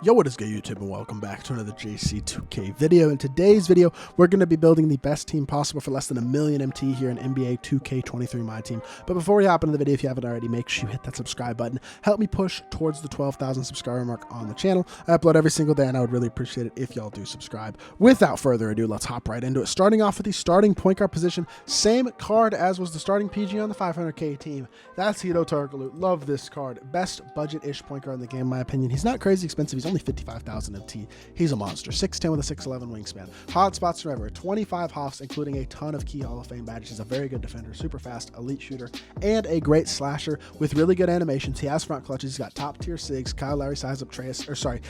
Yo, what is good, YouTube, and welcome back to another JC2K video. In today's video, we're going to be building the best team possible for less than 1 million MT here in NBA 2K23 MyTEAM. But before we hop into the video, if you haven't already, make sure you hit that subscribe button. Help me push towards the 12,000 subscriber mark on the channel. I upload every single day, and I would really appreciate it if y'all do subscribe. Without further ado, let's hop right into it. Starting off with the starting point guard position, same card as was the starting PG on the 500K team. That's Hedo Turkoglu. Love this card. Best budget-ish point guard in the game, in my opinion. He's not crazy expensive. He's only 55,000 MT. He's a monster. 6'10 with a 6'11 wingspan. Hot spots forever. 25 hoffs, including a ton of key Hall of Fame badges. He's a very good defender, super fast, elite shooter, and a great slasher with really good animations. He has front clutches. He's got top tier sigs. Kyle Lowry size up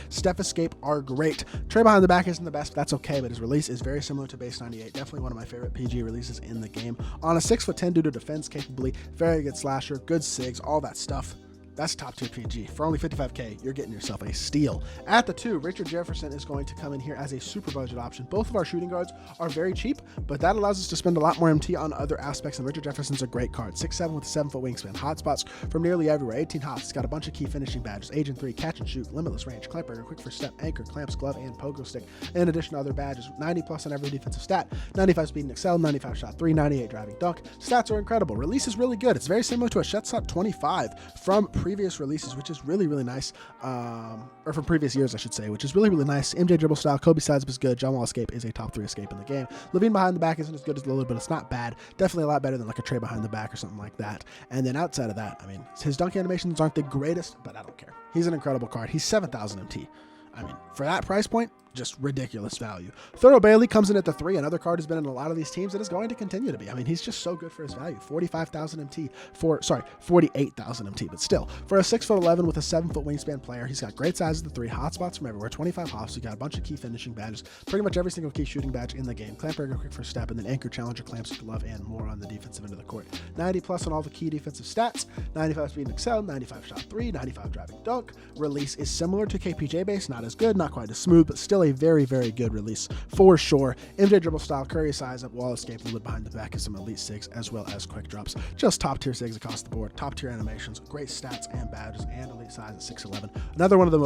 Steph Escape are great. Trey behind the back isn't the best, but that's okay. But his release is very similar to base 98. Definitely one of my favorite PG releases in the game. On a 6'10" due to defense capability, very good slasher, good sigs, all that stuff. That's top tier PG. For only 55K, you're getting yourself a steal. At the 2, Richard Jefferson is going to come in here as a super budget option. Both of our shooting guards are very cheap, but that allows us to spend a lot more MT on other aspects, and Richard Jefferson's a great card. 6'7 with a 7-foot wingspan. Hot spots from nearly everywhere. 18 hops. He's got a bunch of key finishing badges. Agent 3, catch and shoot, limitless range, clamp breaker, quick first step, anchor, clamps, glove, and pogo stick. In addition to other badges, 90 plus on every defensive stat, 95 speed and excel, 95 shot 3, 98 driving dunk. Stats are incredible. Release is really good. It's very similar to a Shot 25 from previous releases, which is really, really nice, or from previous years, I should say, which is really, really nice. MJ dribble style, Kobe size up is good. John Wall escape is a top 3 escape in the game. Levine behind the back isn't as good as Lillard, but it's not bad. Definitely a lot better than like a Trey behind the back or something like that. And then outside of that, I mean, his dunk animations aren't the greatest, but I don't care. He's an incredible card. He's 7,000 MT. I mean, for that price point, just ridiculous value. Thurl Bailey comes in at the 3. Another card has been in a lot of these teams and is going to continue to be. I mean, he's just so good for his value. 45,000 MT for, 48,000 MT, but still, for a 6'11" with a 7-foot wingspan player, he's got great size at the 3, hot spots from everywhere, 25 hops. He got a bunch of key finishing badges, pretty much every single key shooting badge in the game. Clamp breaker, quick first step, and then anchor, challenger, clamps, glove, and more on the defensive end of the court. 90 plus on all the key defensive stats, 95 speed and excel, 95 shot 3, 95 driving dunk. Release is similar to KPJ base, not as good, not quite as smooth, but still a very, very good release for sure. MJ dribble style, Curry size up, wall escape, Lillard behind the back, and some elite sigs as well as quick drops. Just top tier sigs across the board, top tier animations, great stats and badges, and elite size at 6'11". Another one of the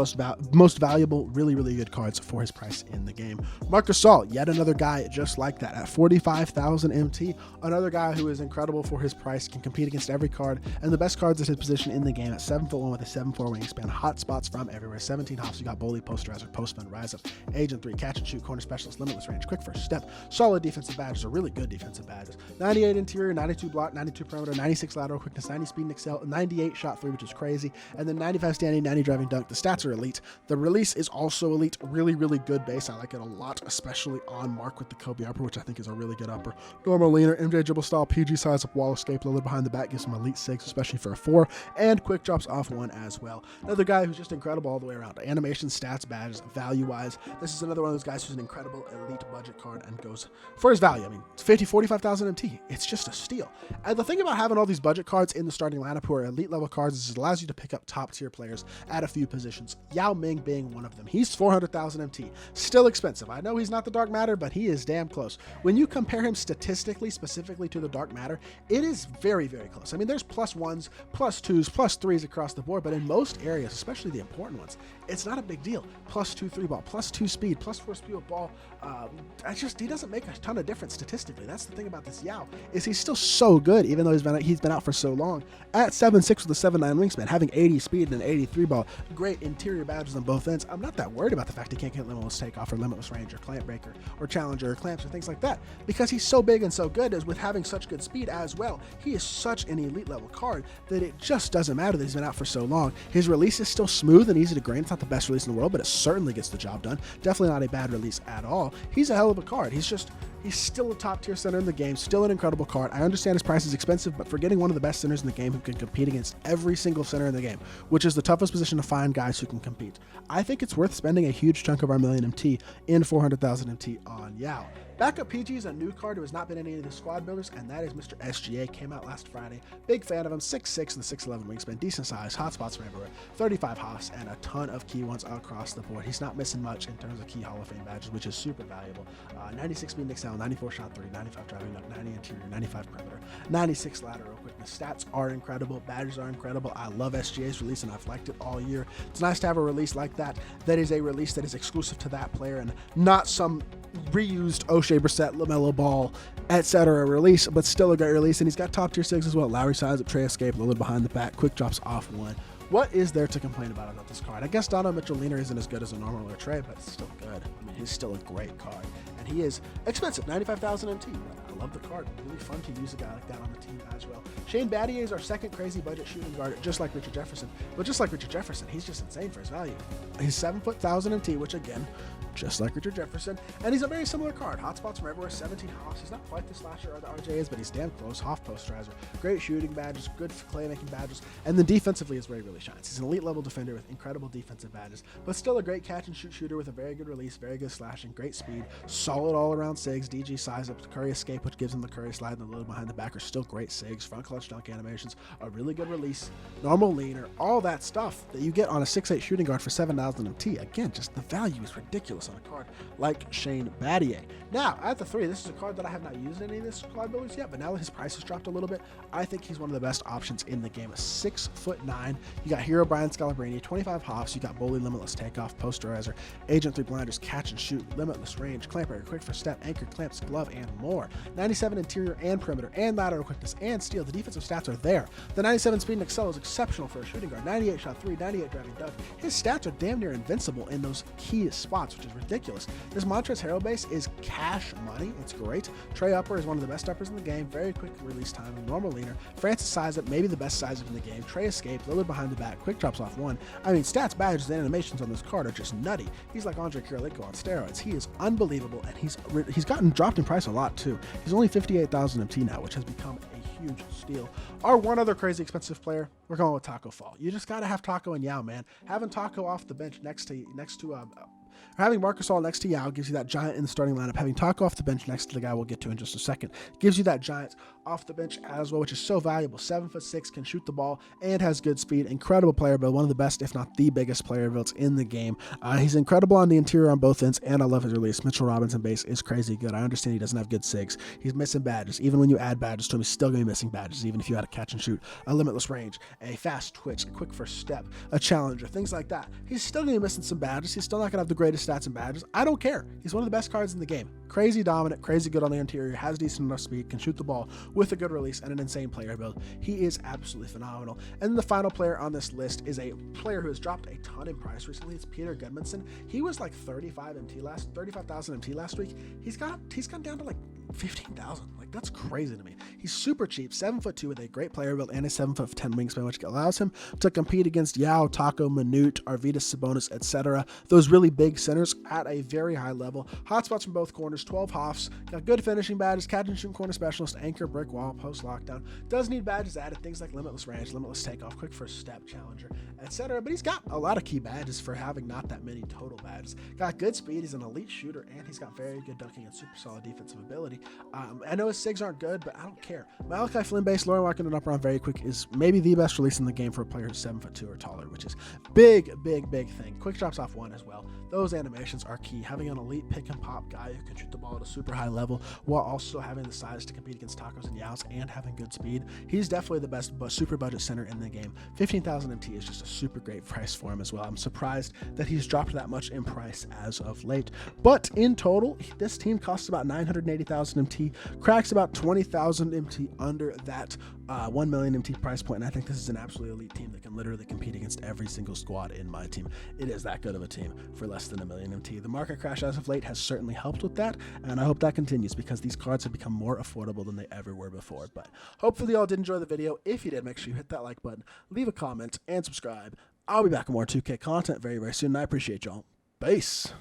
most valuable, really, really good cards for his price in the game. Marc Gasol, yet another guy just like that at 45,000 MT. Another guy who is incredible for his price, can compete against every card, and the best cards at his position in the game at 7'1" with a 7'4" wingspan. Hot spots from everywhere. 17 hops. You got bully, posterizer, post fund, rise up, agent 3, catch and shoot, corner specialist, limitless range, quick first step, solid defensive badges, or really good defensive badges. 98 interior, 92 block, 92 perimeter, 96 lateral quickness, 90 speed and excel, 98 shot 3, which is crazy, and then 95 standing, 90 driving dunk. The stats are elite. The release is also elite. Really, really good base. I like it a lot, especially on Mark with the Kobe upper, which I think is a really good upper. Normal leaner, MJ dribble style, PG size up, wall escape, Lillard behind the back gives him elite 6, especially for a 4, and quick drops off 1 as well. Another guy who's just incredible all the way around. Animation, stats, badges, value-wise. This is another one of those guys who's an incredible elite budget card and goes for his value. I mean, it's 45,000 MT. It's just a steal. And the thing about having all these budget cards in the starting lineup who are elite level cards is it allows you to pick up top tier players at a few positions. Yao Ming being one of them. He's 400,000 MT. Still expensive. I know he's not the dark matter, but he is damn close. When you compare him statistically, specifically to the dark matter, it is very, very close. I mean, there's +1s, +2s, +3s across the board, but in most areas, especially the important ones, it's not a big deal. +2 3 ball, +2 speed, +4 speed with ball. He doesn't make a ton of difference statistically. That's the thing about this Yao, is he's still so good, even though he's been out for so long. At 7'6" with a 7'9" wingspan, having 80 speed and an 83 ball, great interior badges on both ends. I'm not that worried about the fact he can't get limitless takeoff or limitless range or clamp breaker or challenger or clamps or things like that, because he's so big and so good, as with having such good speed as well. He is such an elite level card that it just doesn't matter that he's been out for so long. His release is still smooth and easy to grain. It's not the best release in the world, but it certainly gets the job done. Definitely not a bad release at all. He's a hell of a card. He's still a top tier center in the game, still an incredible card. I understand his price is expensive, but for getting one of the best centers in the game who can compete against every single center in the game, which is the toughest position to find guys who can compete, I think it's worth spending a huge chunk of our million MT in 400,000 MT on Yao. Backup PG is a new card who has not been in any of the squad builders, and that is Mr. SGA. Came out last Friday. Big fan of him. 6'6" with a 6'11" wingspan, decent size, hot spots from everywhere, 35 hops, and a ton of key ones across the board. He's not missing much in terms of key Hall of Fame badges, which is super valuable. 96 speed and excel, style, 94 shot 3, 95 driving dunk, 90 interior, 95 perimeter, 96 lateral quickness. Stats are incredible. Badges are incredible. I love SGA's release, and I've liked it all year. It's nice to have a release like that. That is a release that is exclusive to that player and not some reused O'Shea Brissett, LaMelo Ball, etc. release, but still a great release. And he's got top tier sigs as well. Lowry size up, Trey escape, a little behind the back, quick drops off one. What is there to complain about this card? I guess Donovan Mitchell-Leaner isn't as good as a normal or Trey, but it's still good. I mean, he's still a great card. And he is expensive, 95,000 MT. I love the card. Really fun to use a guy like that on the team as well. Shane Battier is our second crazy budget shooting guard, just like Richard Jefferson. But just like Richard Jefferson, he's just insane for his value. He's 7 foot 1,000 MT, which again, just like Richard Jefferson. And he's a very similar card. Hotspots from everywhere, 17 hops. He's not quite the slasher or the RJ is, but he's damn close. Hoff posterizer. Great shooting badges, good playmaking badges. And then defensively is where he really shines. He's an elite level defender with incredible defensive badges, but still a great catch and shoot shooter with a very good release, very good slashing, great speed, solid all around sigs, DG size up, Curry escape, which gives him the Curry slide and the little behind the back are still great sigs, front clutch dunk animations, a really good release, normal leaner, all that stuff that you get on a 6'8 shooting guard for 7,000 MT. Again, just the value is ridiculous on a card like Shane Battier. Now, at the 3, this is a card that I have not used in any of this card builders yet, but now that his price has dropped a little bit, I think he's one of the best options in the game. A 6'9". You got Hero Brian Scalabrine, 25 hops. You got Bully, Limitless Takeoff, Posterizer, Agent 3 Blinders, Catch and Shoot, Limitless Range, Clamp Area, Quick for Step, Anchor, Clamps, Glove, and more. 97 interior and perimeter, and lateral quickness, and steal. The defensive stats are there. The 97 speed and excel is exceptional for a shooting guard. 98 shot 3, 98 driving dunk. His stats are damn near invincible in those key spots, which is ridiculous. This Montrezl Harrell base is cash money. It's great. Trey Upper is one of the best uppers in the game. Very quick release time, normal leaner. Francis size up, maybe the best size up in the game. Trey escape, Lillard behind the back, quick drops off one. I mean, stats, badges, and animations on this card are just nutty. He's like Andre Kirilenko on steroids. He is unbelievable, and he's gotten dropped in price a lot too. He's only 58,000 MT now, which has become a huge steal. Our one other crazy expensive player, we're going with Taco Fall. You just gotta have Taco and Yao, man. Having Taco off the bench next to having Marcus All next to Yao gives you that giant in the starting lineup. Having Taco off the bench next to the guy we'll get to in just a second gives you that giant off the bench as well, which is so valuable. 7'6", can shoot the ball and has good speed. Incredible player build, one of the best, if not the biggest player builds in the game. He's incredible on the interior on both ends, and I love his release. Mitchell Robinson base is crazy good. I understand he doesn't have good sigs. He's missing badges. Even when you add badges to him, he's still going to be missing badges, even if you had a catch and shoot, a limitless range, a fast twitch, a quick first step, a challenger, things like that. He's still going to be missing some badges. He's still not going to have the greatest stats and badges. I don't care. He's one of the best cards in the game. Crazy dominant, crazy good on the interior, has decent enough speed, can shoot the ball with a good release and an insane player build. He is absolutely phenomenal. And the final player on this list is a player who has dropped a ton in price recently. It's Peter Gudmundsson. He was like 35,000 MT last week. He's gone down to like 15,000. Like, that's crazy to me. He's super cheap, 7'2" with a great player build and a 7'10" wingspan, which allows him to compete against Yao, Taco, Manute, Arvydas Sabonis, etc. Those really big centers at a very high level. Hotspots from both corners, 12 hoffs, got good finishing badges, catch and shoot corner specialist, anchor, brick wall, post lockdown. Does need badges added, things like limitless range, limitless takeoff, quick first step, challenger, etc. But he's got a lot of key badges for having not that many total badges. Got good speed, he's an elite shooter, and he's got very good dunking and super solid defensive ability. I know his sigs aren't good, but I don't care. Malachi Flynn base, Lauren walking it up around very quick is maybe the best release in the game for a player who's 7'2" or taller, which is big thing. Quick drops off one as well. Those animations are key. Having an elite pick and pop guy who can shoot the ball at a super high level while also having the size to compete against Tacos and Yaos and having good speed. He's definitely the best super budget center in the game. 15,000 MT is just a super great price for him as well. I'm surprised that he's dropped that much in price as of late. But in total, this team costs about 980,000 MT, cracks about 20,000 MT under that 1 million MT price point, and I think this is an absolutely elite team that can literally compete against every single squad in my team. It is that good of a team for less than 1 million MT. The market crash as of late has certainly helped with that, and I hope that continues because these cards have become more affordable than they ever were before. But hopefully y'all did enjoy the video. If you did, make sure you hit that like button, leave a comment, and subscribe. I'll be back with more 2K content very soon, and I appreciate y'all. Peace.